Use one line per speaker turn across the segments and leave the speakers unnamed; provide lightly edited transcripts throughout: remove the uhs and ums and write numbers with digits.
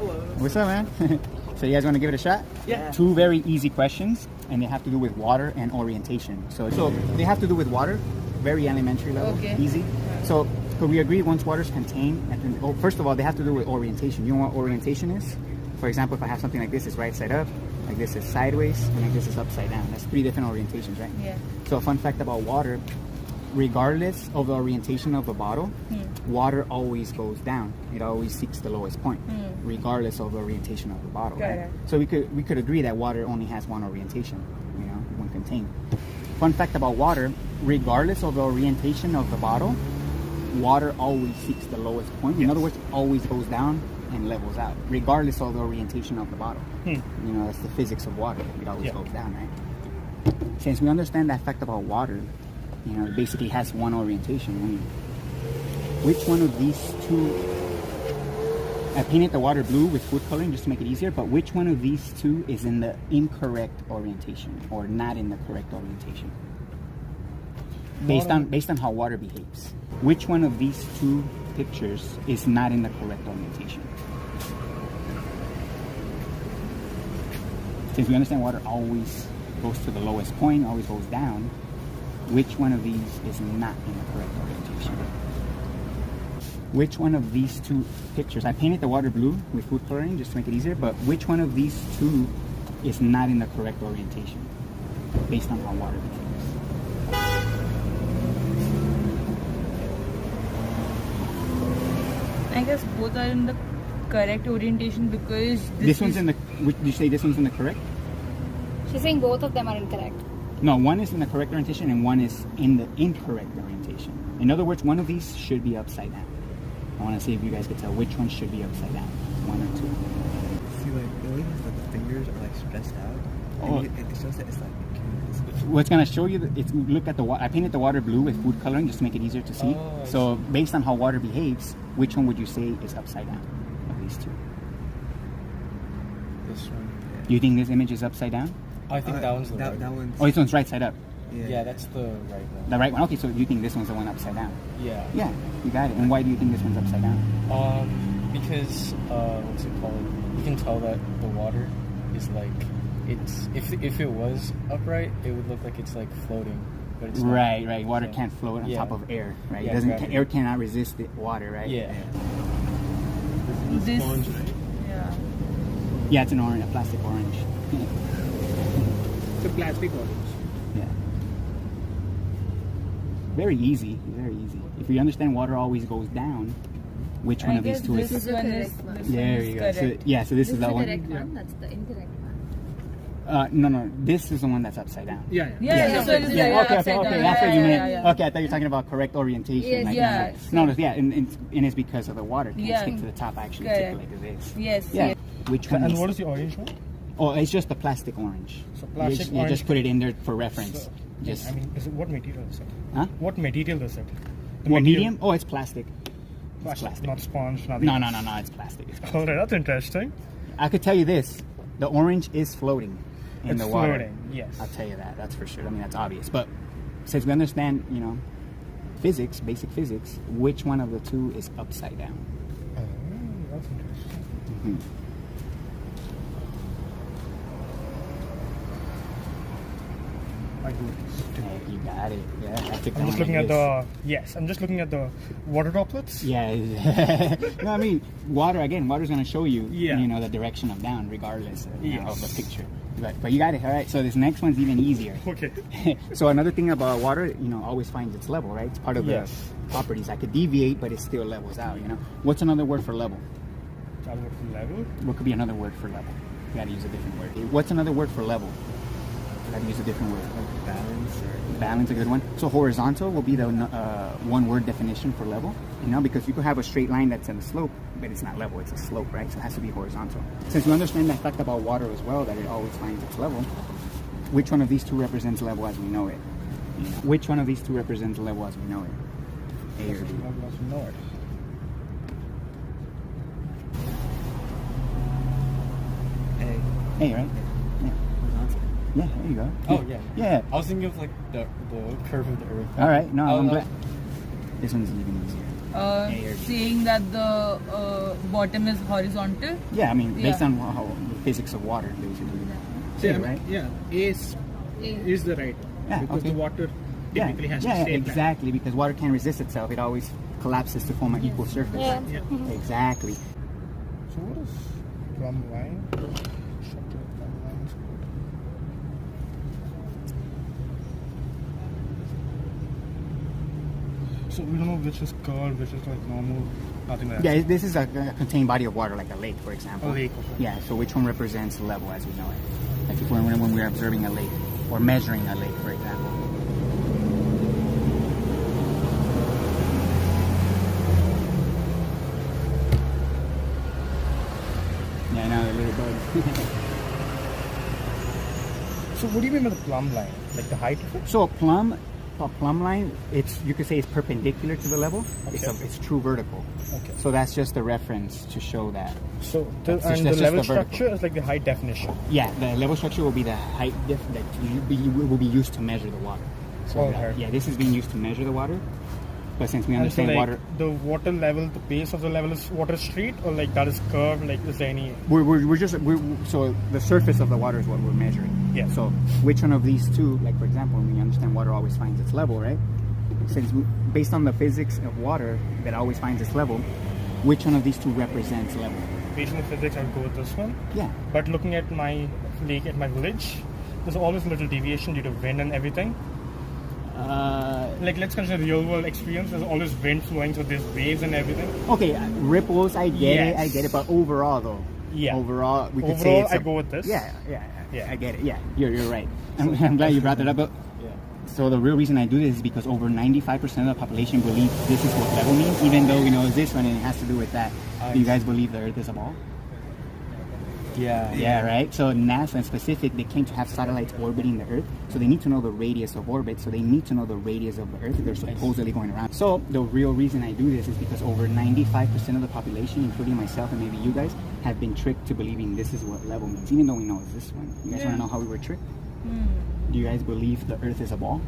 Hello.
What's up, man? So you guys want to give it a shot?
Yeah.
Two very easy questions, and they have to do with water and orientation. So they have to do with water, very elementary level, easy. So could we agree once water is contained, first of all, they have to do with orientation. You know what orientation is? For example, if I have something like this, it's right side up, like this is sideways, and like this is upside down. That's three different orientations, right?
Yeah.
So a fun fact about water, regardless of the orientation of the bottle, water always goes down. It always seeks the lowest point, regardless of the orientation of the bottle. Right? So we could agree that water only has one orientation, when contained. Fun fact about water, regardless of the orientation of the bottle, water always seeks the lowest point. In other words, it always goes down and levels out, regardless of the orientation of the bottle. That's the physics of water. It always goes down, right? Since we understand that fact about water, it basically has one orientation. Which one of these two, I painted the water blue with food coloring just to make it easier, but which one of these two is in the incorrect orientation or not in the correct orientation? Based on how water behaves. Which one of these two pictures is not in the correct orientation? Since we understand water always goes to the lowest point, always goes down, which one of these is not in the correct orientation? Which one of these two pictures, I painted the water blue with food coloring just to make it easier, but which one of these two is not in the correct orientation based on how water behaves?
I guess both are in the correct orientation because
this one's in the, did you say this one's in the correct?
She's saying both of them are incorrect.
No, one is in the correct orientation and one is in the incorrect orientation. In other words, one of these should be upside down. I want to see if you guys can tell which one should be upside down. One or two.
See, like, the way the fingers are, like, stretched out.
Oh.
It shows that it's, like,
What's going to show you, look at the water. I painted the water blue with food coloring just to make it easier to see. So based on how water behaves, which one would you say is upside down of these two?
This one. Yeah.
Do you think this image is upside down?
I think that one's the right one.
Oh, this one's right side up.
Yeah, that's the right one.
The right one? Okay, so you think this one's the one upside down?
Yeah.
Yeah, you got it. And why do you think this one's upside down?
Because, what's it called? You can tell that the water is like, if it was upright, it would look like it's like floating. But it's not.
Right. Water can't float on top of air, right?
Yeah,
air cannot resist the water, right?
Yeah.
This is sponge, right?
Yeah.
Yeah, it's an orange, a plastic orange.
It's a plastic orange.
Yeah. Very easy. If you understand water always goes down, which one of these two is?
This one is
There you go. So this is the one.
That's the incorrect one.
No. This is the one that's upside down.
Yeah.
Okay. After you meant. Okay, I thought you were talking about correct orientation.
Yes,
No. And it's because of the water can't stick to the top. Actually, tip it like this.
Yes.
Which one?
And what is the orange one?
Oh, it's just a plastic orange.
So plastic
you
orange.
just put it in there for reference.
So, what material is it?
Huh?
What material is it?
What medium? Oh, it's plastic.
Plastic. Not sponge. Nothing.
No. It's plastic.
Oh, that's interesting.
I could tell you this: the orange is floating in the water.
Floating. Yes.
I'll tell you that. That's for sure. I mean, that's obvious. But since we understand, physics, basic physics, which one of the two is upside down?
Oh, that's interesting.
Mm-hmm. You got it. Yeah,
I'm just looking at the water droplets.
Yeah. No, I mean, water's going to show you, the direction of down, regardless of the picture. But you got it. All right. So this next one's even easier.
Okay.
So another thing about water, always finds its level, right? It's part of the properties. I could deviate, but it still levels out. What's another word for level?
Level?
What could be another word for level? You got to use a different word. What's another word for level? You got to use a different word.
Like balance.
Balance, a good one. So horizontal will be the one-word definition for level. Because you could have a straight line that's in a slope, but it's not level. It's a slope, right? So it has to be horizontal. Since we understand that fact about water as well, that it always finds its level, which one of these two represents level as we know it? Which one of these two represents level as we know it? A or B?
Level as we know it.
A, right? Yeah, there you go.
Oh, yeah.
Yeah.
I was thinking of like the curve of the earth.
All right. No, I'm glad. This one's even easier.
saying that the bottom is horizontal.
Yeah, I mean, based
Yeah.
on how the physics of water, basically.
Yeah,
right?
Yeah, is the right one.
Yeah,
Because
okay.
the water typically has to stay flat.
exactly, because water can't resist itself. It always collapses to form an equal surface.
Yeah.
Yeah.
Exactly.
So what is plumb line? Structure of plumb lines. So we don't know which is curved, which is like normal, nothing like
Yeah,
that.
this is a contained body of water, like a lake, for example.
A lake, okay.
Yeah, so which one represents level as we know it? Like if when we're observing a lake or measuring a lake, for example. Yeah, I know, a little bug.
So what do you mean by the plumb line? Like the height of it?
So a plumb line, you could say it's perpendicular to the level. It's true vertical.
Okay.
So that's just a reference to show that.
So
That's
and
just
the
the
level
vertical.
structure is like the height definition.
Yeah, the level structure will be the height that will be used to measure the water. So
Okay.
yeah, this is being used to measure the water. But since we
And so
understand
like
water,
the water level, the base of the level is water straight, or like that is curved. Like is there any?
so the surface of the water is what we're measuring.
Yeah.
So which one of these two, like for example, when we understand water always finds its level, right? Based on the physics of water that always finds its level, which one of these two represents level?
Based on the physics, I'll go with this one.
Yeah.
But looking at my lake at my village, there's always a little deviation due to wind and everything. Like let's consider real world experience. There's always wind flowing, so there's waves and everything.
Okay, ripples, I
Yes.
get it. But overall, though,
Yeah.
overall, we could say
Overall,
it's
I go with this.
Yeah, I get it. Yeah, you're right. I'm glad you brought that up. But
Yeah.
so the real reason I do this is because over 95% of the population believe this is what level means, even though we know it's this one and it has to do with that. Do you guys believe the Earth is a ball?
Yeah.
Yeah, right. So NASA in specific, they claim to have satellites orbiting the Earth, so they need to know the radius of orbit. So they need to know the radius of the Earth if they're supposedly going around. So the real reason I do this is because over 95% of the population, including myself and maybe you guys, have been tricked to believing this is what level means, even though we know it's this one. You guys want to know how we were tricked? Do you guys believe the Earth is a ball?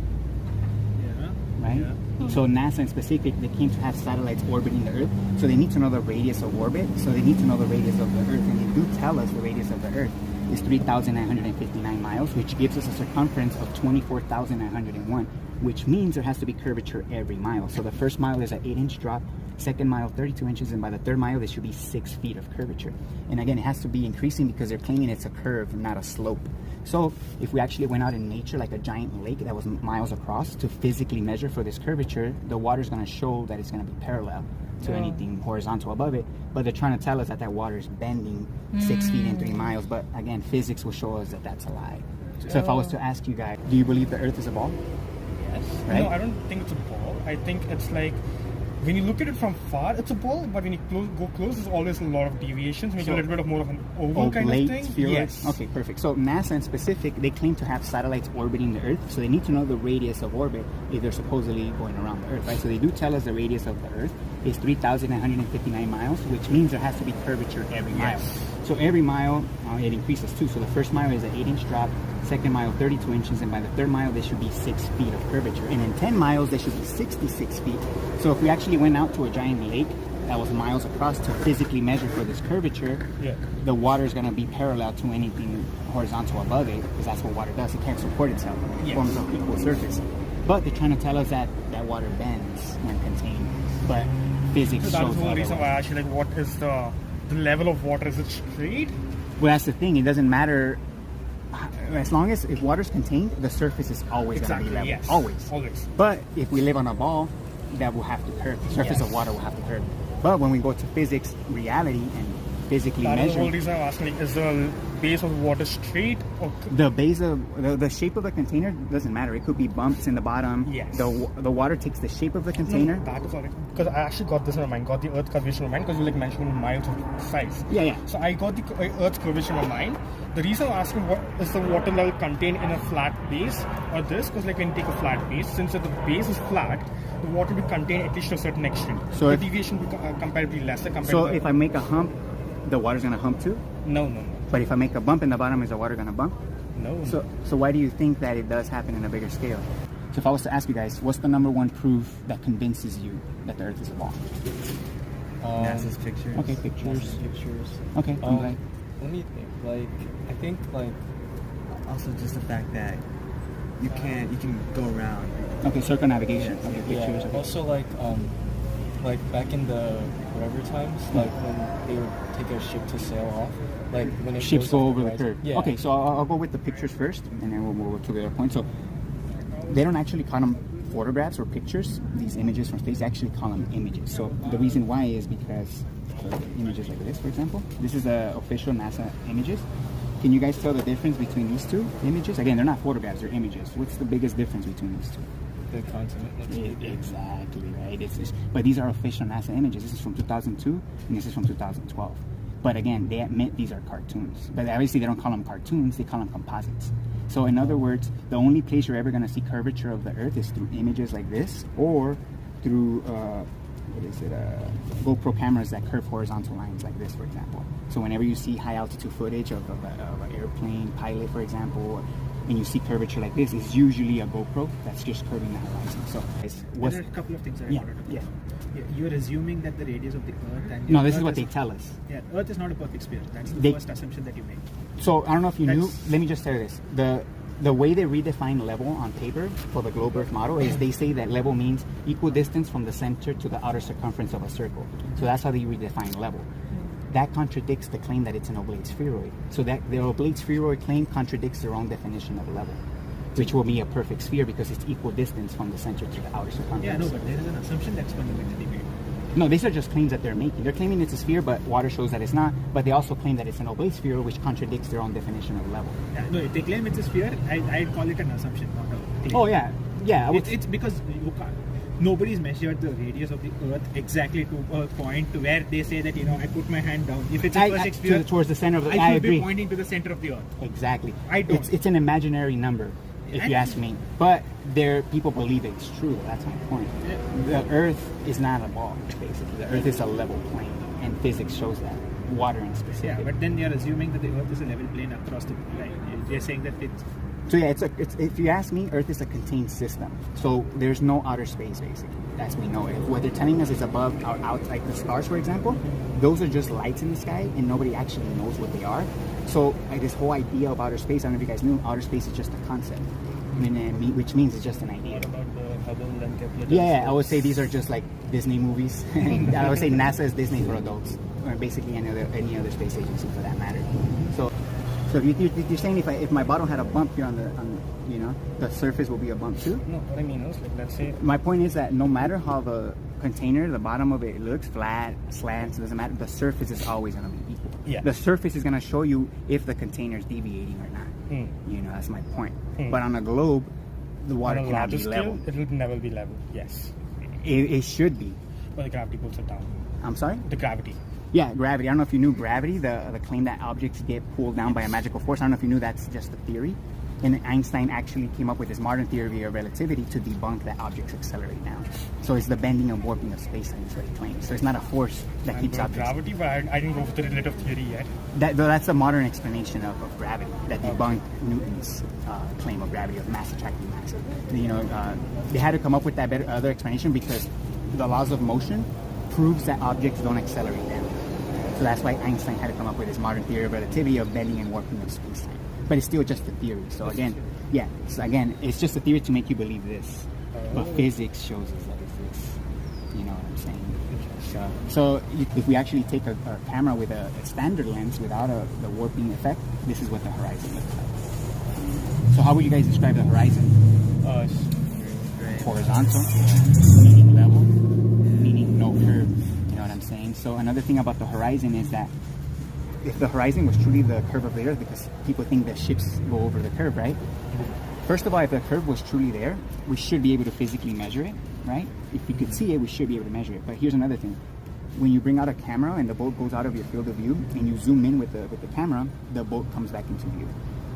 Yeah.
Right?
Yeah.
So NASA in specific, they claim to have satellites orbiting the Earth, so they need to know the radius of orbit, so they need to know the radius of the Earth, and they do tell us the radius of the Earth is 3,959 miles, which gives us a circumference of 24,901, which means there has to be curvature every mile. So the first mile is an 8-inch drop, second mile 32 inches, and by the third mile there should be 6 feet of curvature. And again, it has to be increasing because they're claiming it's a curve, not a slope. So if we actually went out in nature like a giant lake that was miles across to physically measure for this curvature, the water is going to show that it's going to be parallel to anything horizontal above it. But they're trying to tell us that that water is bending 6 feet in 3 miles. But again, physics will show us that that's a lie. So if I was to ask you guys, do you believe the Earth is a ball?
Yes.
Right?
No, I don't think it's a ball. I think it's like when you look at it from far, it's a ball, but when you go close, there's always a lot of deviations, make it a little bit of more of an oval kind of thing.
Spheroid?
Yes.
Okay, perfect. So NASA in specific, they claim to have satellites orbiting the Earth, so they need to know the radius of orbit if they're supposedly going around the Earth, right? So they do tell us the radius of the Earth is 3,959 miles, which means there has to be curvature every mile. So every mile, it increases too. So the first mile is an 8-inch drop, second mile 32 inches, and by the third mile there should be 6 feet of curvature. And in 10 miles there should be 66 feet. So if we actually went out to a giant lake that was miles across to physically measure for this curvature, the water is going to be parallel to anything horizontal above it, because that's what water does. It can't support itself. It forms an equal surface. But they're trying to tell us that water bends when contained. But physics
So that
shows
is the whole reason why I
otherwise.
actually like what is the level of water? Is it straight?
Well, that's the thing. It doesn't matter. As long as if water's contained, the surface is always going to be level.
Yes.
Always. But if we live on a ball, that will have to curve. The surface of water will have to curve. But when we go to physics, reality, and physically
That is the whole
measure,
reason I'm asking. Like, is the base of the water straight or?
the base of the shape of the container doesn't matter. It could be bumps in the bottom.
Yes.
The water takes the shape of the container.
No, that is all right. Because I actually got this in my mind. Got the Earth curvature in my mind because you like mentioning miles of size.
Yeah.
So I got the Earth's curvature in my mind. The reason I'm asking what is the water level contained in a flat base or this, because like when you take a flat base, since the base is flat, the water will contain at least to a certain extent.
So
the
if-
deviation will be comparatively lesser compared
So
to
if I make a hump, the water's going to hump too.
No.
But if I make a bump in the bottom, is the water going to bump?
No.
So why do you think that it does happen in a bigger scale? So if I was to ask you guys, what's the number one proof that convinces you that the Earth is a ball?
NASA's pictures.
Okay, pictures.
NASA's pictures.
Okay, I'm glad.
Let me think. Like, I think like also just the fact that you can go around.
Okay, circumnavigation. Okay, pictures. Okay.
Also, like back in the whatever times, like when they would take a ship to sail off, like when it
Ships
goes
go
off
over the
horizon.
curve.
Yeah.
Okay, so I'll go with the pictures first, and then we'll go to the other point. So they don't actually call them photographs or pictures. These images from space, they actually call them images. So the reason why is because images like this, for example, this is official NASA images. Can you guys tell the difference between these two images? Again, they're not photographs; they're images. What's the biggest difference between these two?
The continent.
Exactly, right? But these are official NASA images. This is from 2002, and this is from 2012. But again, they admit these are cartoons. But obviously, they don't call them cartoons; they call them composites. So in other words, the only place you're ever going to see curvature of the Earth is through images like this, or through GoPro cameras that curve horizontal lines like this, for example. So whenever you see high altitude footage of an airplane pilot, for example, and you see curvature like this, it's usually a GoPro that's just curving the horizon. So
there are a couple of things that I wanted to know. You're assuming that the radius of the Earth and
no, this is what they tell us.
Yeah, Earth is not a perfect sphere. That's the first assumption that you make.
So I don't know if you knew. Let me just tell you this: the way they redefine level on paper for the globe Earth model is they say that level means equal distance from the center to the outer circumference of a circle. So that's how they redefine level. That contradicts the claim that it's an oblate spheroid. So that the oblate spheroid claim contradicts their own definition of level, which will be a perfect sphere because it's equal distance from the center to the outer circumference.
Yeah, no, but there is an assumption that's fundamentally made.
No, these are just claims that they're making. They're claiming it's a sphere, but water shows that it's not. But they also claim that it's an oblate sphere, which contradicts their own definition of level.
Yeah, no, if they claim it's a sphere, I'd call it an assumption, not a claim.
Oh yeah.
It's because you can't. Nobody's measured the radius of the Earth exactly to a point to where they say that I put my hand down. If it's a perfect sphere,
towards the center of the.
I should
agree.
be pointing to the center of the Earth.
Exactly.
I don't.
It's an imaginary number, if you ask me. But people believe it's true. That's my point.
Yeah.
The Earth is not a ball, basically. The Earth is a level plane, and physics shows that. Water in specific.
Yeah, but then you're assuming that the Earth is a level plane across the line. You're saying that it's.
So yeah, it's if you ask me, Earth is a contained system. So there's no outer space, basically, as we know it. What they're telling us is above or out, like the stars, for example. Those are just lights in the sky, and nobody actually knows what they are. So this whole idea of outer space, I don't know if you guys knew, outer space is just a concept, which means it's just an idea.
What about the Hubble and Kepler?
Yeah, I would say these are just like Disney movies. I would say NASA is Disney for adults, or basically any other space agency for that matter. So if you're saying if my bottle had a bump here on the surface will be a bump too?
No, what I mean is, like, let's say.
My point is that no matter how the container, the bottom of it looks, flat, slants, doesn't matter, the surface is always going to be equal.
Yeah.
The surface is going to show you if the container is deviating or not. That's my point. But on a globe, the water
On a
cannot be
larger
level.
scale, it will never be level. Yes.
It should be.
But the gravity pulls it down.
I'm sorry?
The gravity.
Yeah, gravity. I don't know if you knew gravity, the claim that objects get pulled down by a magical force. I don't know if you knew that's just a theory. And Einstein actually came up with this modern theory of relativity to debunk that objects accelerate now. So it's the bending and warping of space-time is what he claims. So it's not a force that keeps objects.
Gravity, but I didn't go for the relative theory yet.
That's a modern explanation of gravity that debunked Newton's claim of gravity, of mass attracting mass. They had to come up with that other explanation because the laws of motion proves that objects don't accelerate down. So that's why Einstein had to come up with his modern theory of relativity of bending and warping of space-time. But it's still just a theory. So again, it's just a theory to make you believe this. But physics shows us that it's this. You know what I'm saying? So if we actually take a camera with a standard lens without the warping effect, this is what the horizon looks like. So how would you guys describe the horizon? Horizontal, meaning level, meaning no curve. You know what I'm saying? So another thing about the horizon is that if the horizon was truly the curve of the Earth, because people think that ships go over the curve, right? First of all, if the curve was truly there, we should be able to physically measure it, right? If you could see it, we should be able to measure it. But here's another thing. When you bring out a camera and the boat goes out of your field of view and you zoom in with the camera, the boat comes back into view.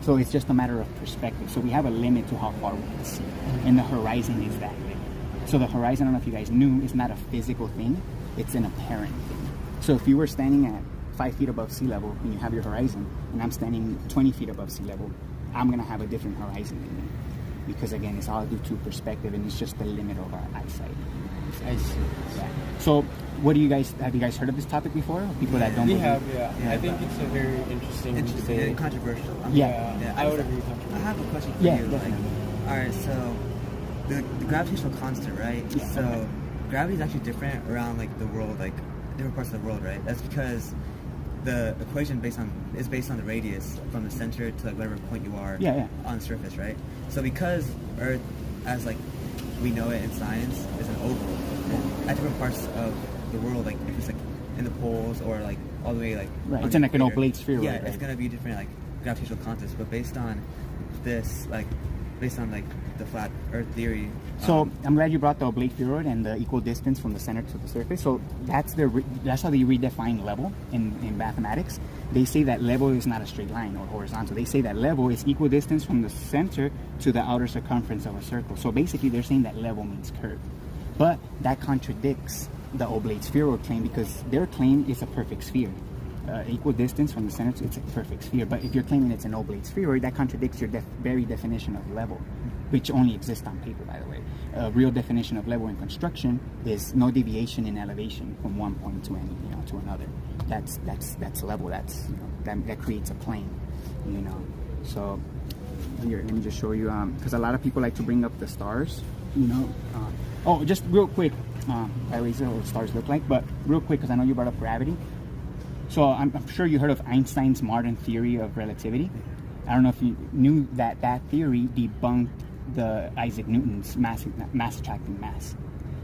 So it's just a matter of perspective. So we have a limit to how far we can see. And the horizon is that limit. So the horizon, I don't know if you guys knew, is not a physical thing. It's an apparent thing. So if you were standing at 5 feet above sea level and you have your horizon, and I'm standing 20 feet above sea level, I'm going to have a different horizon than you. because again, it's all due to perspective, and it's just the limit of our eyesight.
I see.
Yeah. So, have you guys heard of this topic before? People that don't
We
believe?
have, yeah. I think it's a very interesting debate.
and controversial.
Yeah.
I would agree.
I have a question for
Yeah,
you.
definitely.
All right, so the gravitational constant, right?
Yeah.
So gravity is actually different around like the world, like different parts of the world, right? That's because the equation is based on the radius from the center to like whatever point you are on the surface, right? So because Earth, as like we know it in science, is an oval, at different parts of the world, like if it's like in the poles or like all the way like
right, it's in like an oblate sphere.
Yeah,
right?
it's gonna be different like gravitational constants, but based on this, like based on like the flat Earth theory.
So I'm glad you brought the oblique spheroid and the equal distance from the center to the surface. So that's how they redefine level in mathematics. They say that level is not a straight line or horizontal. They say that level is equal distance from the center to the outer circumference of a circle. So basically, they're saying that level means curve, but that contradicts the oblate spheroid claim because their claim is a perfect sphere. Equal distance from the center to it's a perfect sphere. But if you're claiming it's an oblate spheroid, that contradicts your very definition of level, which only exists on paper, by the way. A real definition of level in construction is no deviation in elevation from one point to to another. That's level. That's that creates a plane, So here, let me just show you because a lot of people like to bring up the stars, oh, just real quick. By the way, this is what stars look like, but real quick because I know you brought up gravity. So I'm sure you heard of Einstein's modern theory of relativity. I don't know if you knew that theory debunked the Isaac Newton's mass attracting mass.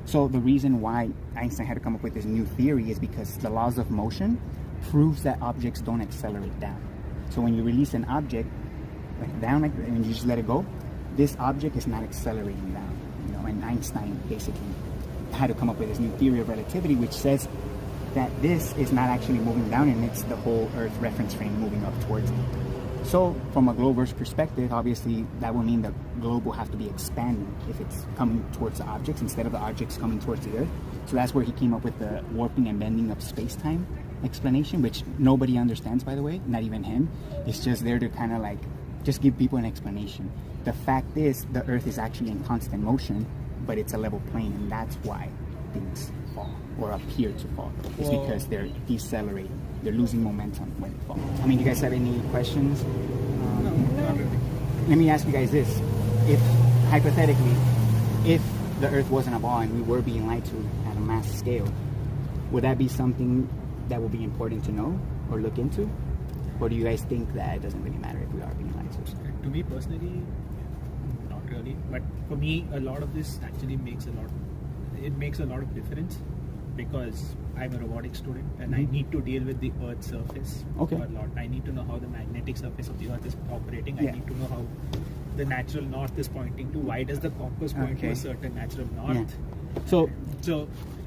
So the reason why Einstein had to come up with this new theory is because the laws of motion proves that objects don't accelerate down. So when you release an object down and you just let it go, this object is not accelerating down. And Einstein basically had to come up with this new theory of relativity, which says that this is not actually moving down and it's the whole Earth reference frame moving up towards it. So from a globeverse perspective, obviously that will mean the globe will have to be expanding if it's coming towards the objects instead of the objects coming towards the Earth. So that's where he came up with the warping and bending of space-time explanation, which nobody understands, by the way, not even him. It's just there to kind of like just give people an explanation. The fact is the Earth is actually in constant motion, but it's a level plane, and that's why things fall or appear to fall. It's because they're decelerating. They're losing momentum when it falls. I mean, do you guys have any questions?
No, not really.
Let me ask you guys this. If, hypothetically, if the Earth wasn't a ball and we were being lied to at a mass scale, would that be something that would be important to know or look into? Or do you guys think that it doesn't really matter if we are being lied to?
To me personally, not really. But for me, a lot of this actually makes a lot of difference because I'm a robotics student and I need to deal with the Earth's surface a lot. I need to know how the magnetic surface of the Earth is operating. I need to know how the natural north is pointing to. Why does the compass point to a certain natural north?
So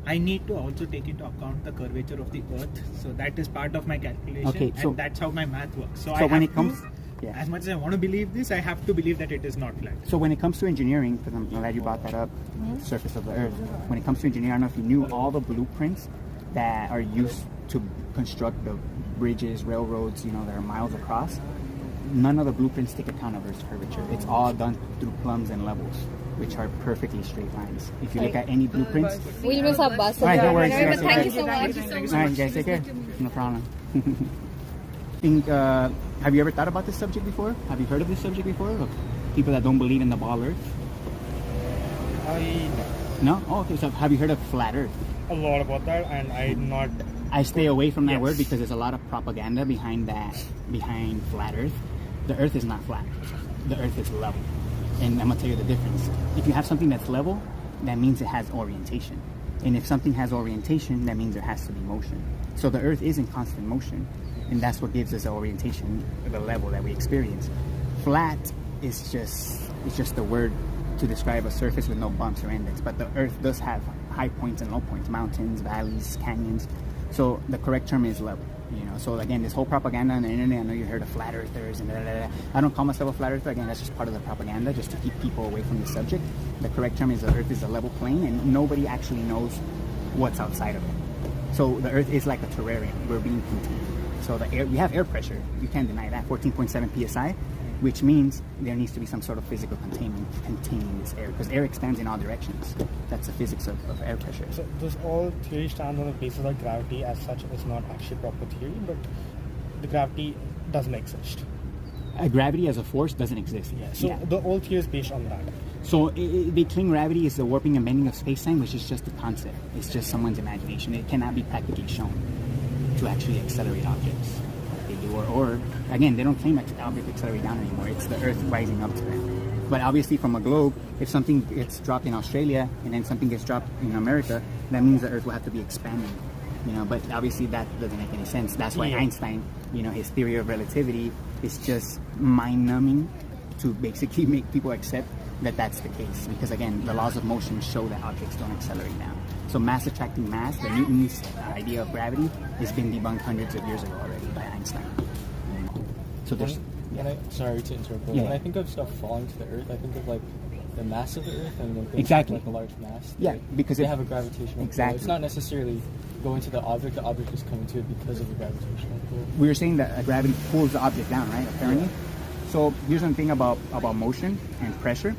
I need to also take into account the curvature of the Earth. So that is part of my calculation, and that's how my math works. So
when it comes,
as much as I want to believe this, I have to believe that it is not flat.
So when it comes to engineering, because I'm glad you brought that up, surface of the Earth. When it comes to engineering, I don't know if you knew all the blueprints that are used to construct the bridges, railroads, that are miles across. None of the blueprints take account of Earth's curvature. It's all done through plumbs and levels, which are perfectly straight lines. If you look at any blueprints,
we'll miss our bus.
All right, don't worry.
Thank you so much.
All right, you guys take care. No problem. Have you ever thought about this subject before? Have you heard of this subject before? Of people that don't believe in the ball Earth? No? Oh, okay. So have you heard of flat Earth?
A lot about that, and
I stay away from that word because there's a lot of propaganda behind flat Earth. The Earth is not flat. The Earth is level. And I'm going to tell you the difference. If you have something that's level, that means it has orientation. And if something has orientation, that means there has to be motion. So the Earth is in constant motion. And that's what gives us the orientation, the level that we experience. Flat is just the word to describe a surface with no bumps or indents. But the Earth does have high points and low points, mountains, valleys, canyons. So the correct term is level. So again, this whole propaganda on the internet, I know you heard of flat earthers and I don't call myself a flat earther. Again, that's just part of the propaganda, just to keep people away from the subject. The correct term is the Earth is a level plane, and nobody actually knows what's outside of it. So the Earth is like a terrarium. We're being contained. So we have air pressure. You can't deny that. 14.7 psi. which means there needs to be some sort of physical containment containing this air, because air expands in all directions. That's the physics of air pressure.
So this all theory stands on the basis that gravity as such is not actually proper theory, but the gravity doesn't exist.
Gravity as a force doesn't exist.
Yeah. So the whole theory is based on that.
So they claim gravity is the warping and bending of space-time, which is just a concept. It's just someone's imagination. It cannot be practically shown to actually accelerate objects like they do. Or again, they don't claim objects accelerate down anymore. It's the Earth rising up to them. But obviously from a globe, if something gets dropped in Australia and then something gets dropped in America, that means the Earth will have to be expanding. But obviously that doesn't make any sense. That's why Einstein, his theory of relativity is just mind-numbing to basically make people accept that that's the case. Because again, the laws of motion show that objects don't accelerate down. So mass attracting mass, the Newton's idea of gravity, has been debunked hundreds of years ago already by Einstein. So there's...
Sorry to interrupt, but when I think of stuff falling to the Earth, I think of like the mass of the Earth and then
exactly
like a large mass.
Because
they have a gravitational
pull.
It's not necessarily going to the object is coming to it because of the gravitational pull.
We were saying that gravity pulls the object down, right? Apparently. So here's one thing about motion and pressure.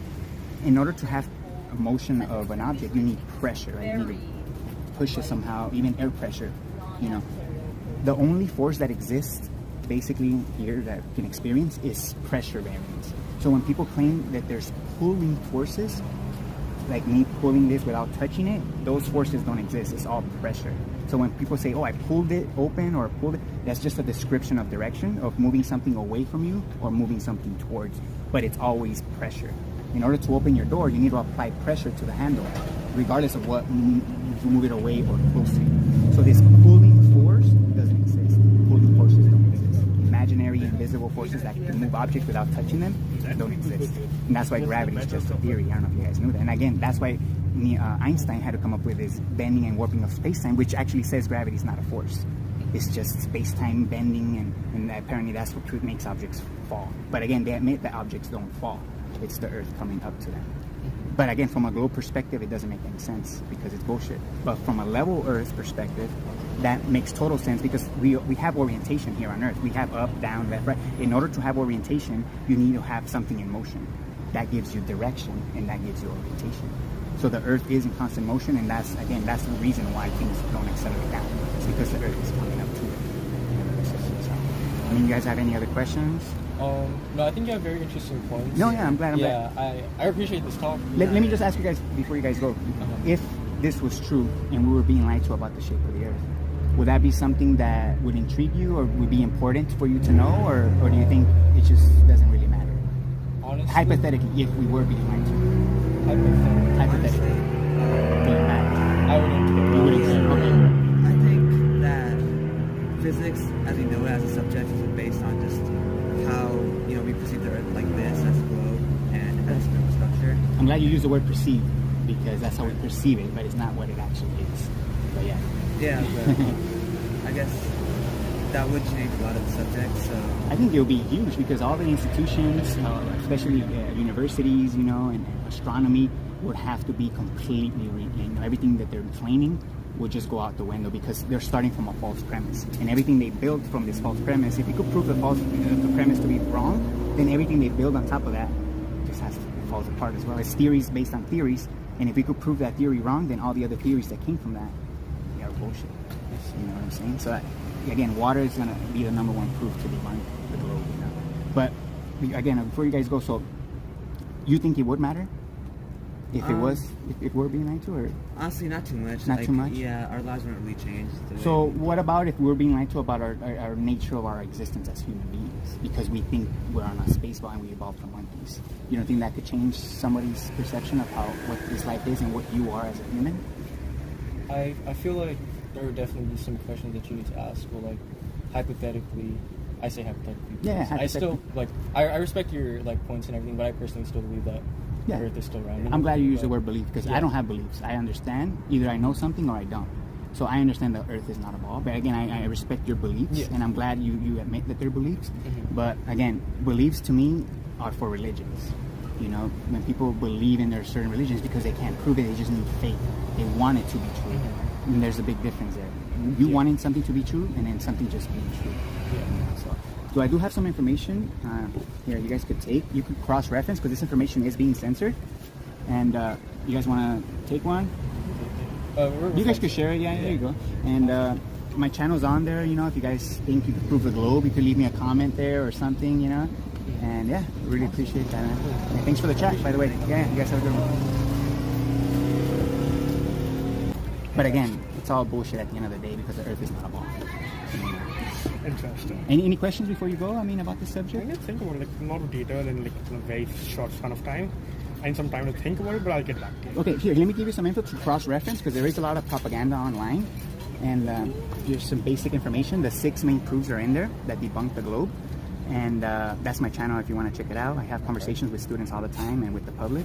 In order to have a motion of an object, you need pressure, right? You need to push it somehow, even air pressure. The only force that exists basically here that we can experience is pressure variance. So when people claim that there's pulling forces, like me pulling this without touching it, those forces don't exist. It's all pressure. So when people say, oh, I pulled it open or pulled it, that's just a description of direction, of moving something away from you or moving something towards you. But it's always pressure. In order to open your door, you need to apply pressure to the handle, regardless of what you move it away or close to you. So this pulling force doesn't exist. Pulling forces don't exist. Imaginary, invisible forces that can move objects without touching them don't exist. And that's why gravity is just a theory. I don't know if you guys knew that. And again, that's why Einstein had to come up with this bending and warping of space-time, which actually says gravity is not a force. It's just space-time bending, and apparently that's what makes objects fall. But again, they admit that objects don't fall. It's the Earth coming up to them. But again, from a globe perspective, it doesn't make any sense because it's bullshit. But from a level Earth perspective, that makes total sense because we have orientation here on Earth. We have up, down, left, right. In order to have orientation, you need to have something in motion. That gives you direction, and that gives you orientation. So the Earth is in constant motion, and that's the reason why things don't accelerate down. It's because the Earth is coming up to it. I mean, you guys have any other questions?
No, I think you have very interesting points.
No, I'm glad.
I appreciate this talk.
Let me just ask you guys before you guys go. If this was true and we were being lied to about the shape of the Earth, would that be something that would intrigue you or would be important for you to know, or do you think it just doesn't really matter?
Honestly,
hypothetically, if we were being lied to. Hypothetically. Would it matter?
I wouldn't care.
You wouldn't care. Okay.
I think that physics, as we know it as a subject, is based on just how we perceive the Earth like this as a globe and it has a structure.
I'm glad you used the word perceive because that's how we perceive it, but it's not what it actually is. But yeah.
Yeah, but I guess that would change a lot of the subjects. So
I think it will be huge because all the institutions, especially universities, and astronomy, would have to be completely everything that they're claiming would just go out the window because they're starting from a false premise. And everything they build from this false premise, if we could prove the premise to be wrong, then everything they build on top of that just falls apart as well. It's theories based on theories, and if we could prove that theory wrong, then all the other theories that came from that are bullshit. You know what I'm saying? So again, water is going to be the number one proof to debunk the globe. But again, before you guys go, so you think it would matter? If it were being lied to, or
honestly, not too much.
Not too much.
Yeah, our lives wouldn't really change.
So, what about if we're being lied to about our nature of our existence as human beings? Because we think we're on a space ball and we evolved from monkeys. You don't think that could change somebody's perception of what this life is and what you are as a human?
I feel like there would definitely be some questions that you need to ask. Well, like hypothetically, I say hypothetically.
Yeah, hypothetically.
I still I respect your points and everything, but I personally still believe that.
Yeah.
The Earth is still round.
I'm glad you used the word belief because I don't have beliefs. I understand. Either I know something or I don't. So I understand that Earth is not a ball. But again, I respect your beliefs, and I'm glad you admit that they're beliefs. Mm-hmm. But again, beliefs to me are for religions. When people believe in their certain religions because they can't prove it, they just need faith. They want it to be true. Mm-hmm. And there's a big difference there. You wanting something to be true and then something just being true.
Yeah.
So So I do have some information here you guys could take. You could cross-reference because this information is being censored. And you guys want to take one? You guys could share it. Yeah, there you go. And my channel's on there. You know, if you guys think you could prove the globe, you could leave me a comment there or something. You know. And yeah, really appreciate that, man. And thanks for the chat, by the way. Yeah, you guys have a good one. But again, it's all bullshit at the end of the day because the Earth is not a ball.
Interesting.
Any questions before you go? I mean, about this subject?
I need to think about it, like, not in detail in like in a very short span of time. I need some time to think about it, but I'll get back to you.
Okay, here, let me give you some info to cross-reference because there is a lot of propaganda online. And here's some basic information. The 6 main proofs are in there that debunk the globe. And that's my channel if you want to check it out. I have conversations with students all the time and with the public.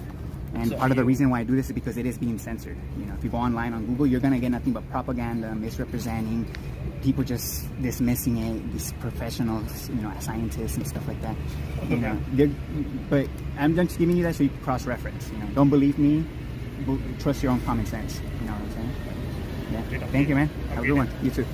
And so part of the reason why I do this is because it is being censored. You know, if you go online on Google, you're going to get nothing but propaganda, misrepresenting, people just dismissing it, these professionals, you know, scientists and stuff like that. You know, but I'm just giving you that so you can cross-reference. You know, don't believe me, trust your own common sense. You know what I'm saying? Yeah. Thank you, man. Have a good one. You too.